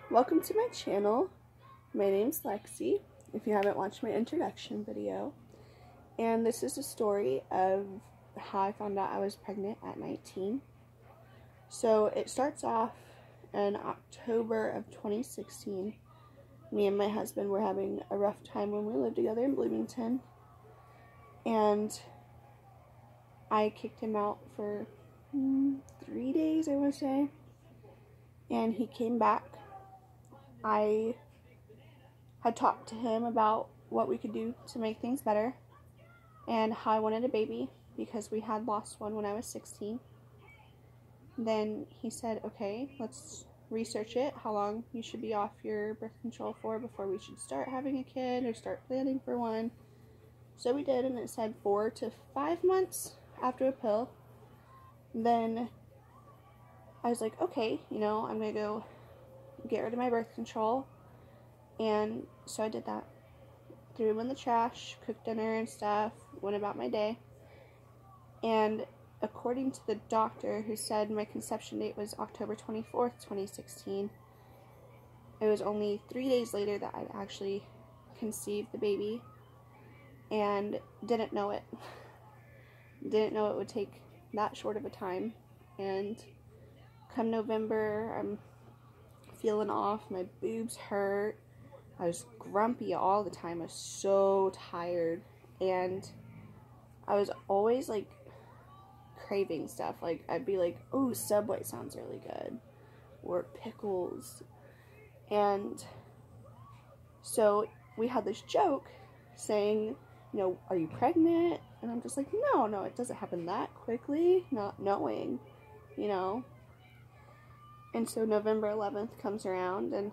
Welcome to my channel. My name's Lexi, if you haven't watched my introduction video. And this is a story of how I found out I was pregnant at 19. So it starts off in October of 2016. Me and my husband were having a rough time when we lived together in Bloomington. And I kicked him out for 3 days, I want to say. And he came back. I had talked to him about what we could do to make things better and how I wanted a baby because we had lost one when I was 16. Then he said, okay, let's research it, how long you should be off your birth control for before we should start having a kid or start planning for one. So we did, and it said 4 to 5 months after a pill. Then I was like, okay, I'm going to go get rid of my birth control. And so I did that. Threw him in the trash, cooked dinner and stuff, went about my day. And according to the doctor who said my conception date was October 24th, 2016, it was only 3 days later that I actually conceived the baby. And didn't know it. Didn't know it would take that short of a time. And come November, I'm feeling off, my boobs hurt, I was grumpy all the time, I was so tired, and I was always like craving stuff. Like I'd be like, oh, Subway sounds really good, or pickles. And so we had this joke saying, are you pregnant? And I'm just like, no, it doesn't happen that quickly, not knowing, And so November 11th comes around, and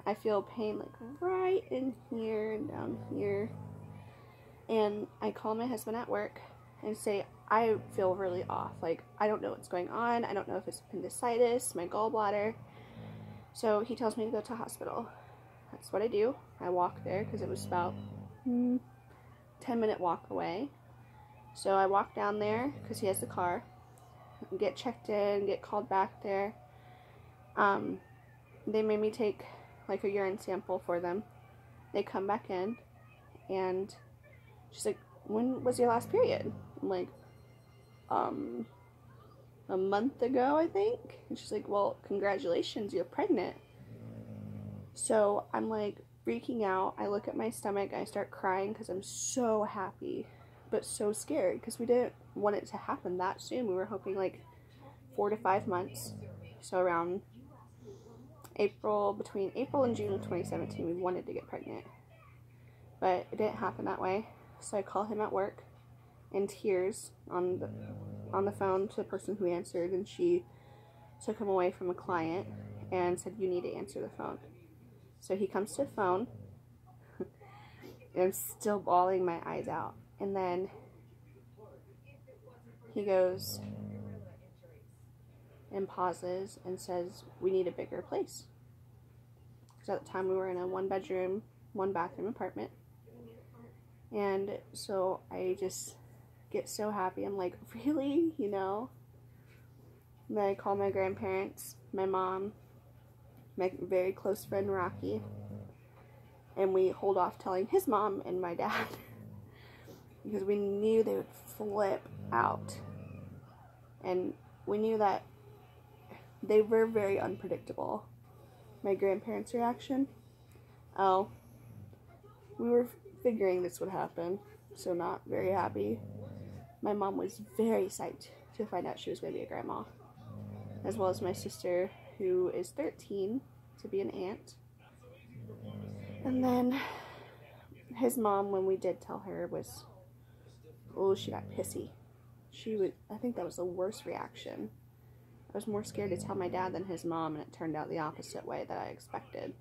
I feel pain like right in here and down here. And I call my husband at work and say, I feel really off. Like, I don't know what's going on. I don't know if it's appendicitis, my gallbladder. So he tells me to go to the hospital. That's what I do. I walk there because it was about 10-minute walk away. So I walk down there because he has the car, get checked in, get called back there. They made me take like a urine sample for them. They come back in, and she's like, when was your last period? I'm like, a month ago, I think. And she's like, well, congratulations, you're pregnant. So I'm like freaking out. I look at my stomach, I start crying because I'm so happy, but so scared because we didn't want it to happen that soon. We were hoping like 4 to 5 months. So around between April and June of 2017, we wanted to get pregnant, but it didn't happen that way. So I call him at work in tears on the phone to the person who answered, and she took him away from a client and said, you need to answer the phone. So he comes to the phone, and I'm still bawling my eyes out, and then he goes and pauses and says, we need a bigger place. Because at the time we were in a 1-bedroom, 1-bathroom apartment. And so I just get so happy. I'm like, really? And then I call my grandparents, my mom, my very close friend Rocky, and we hold off telling his mom and my dad because we knew they would flip out. And we knew that they were very unpredictable. My grandparents' reaction? Oh, we were figuring this would happen, so not very happy. My mom was very psyched to find out she was going to be a grandma, as well as my sister, who is 13, to be an aunt. And then his mom, when we did tell her, she got pissy. I think that was the worst reaction. I was more scared to tell my dad than his mom, and it turned out the opposite way that I expected.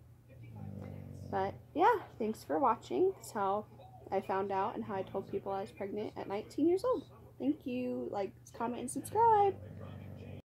But yeah, thanks for watching. That's how I found out and how I told people I was pregnant at 19 years old. Thank you. Like, comment, and subscribe.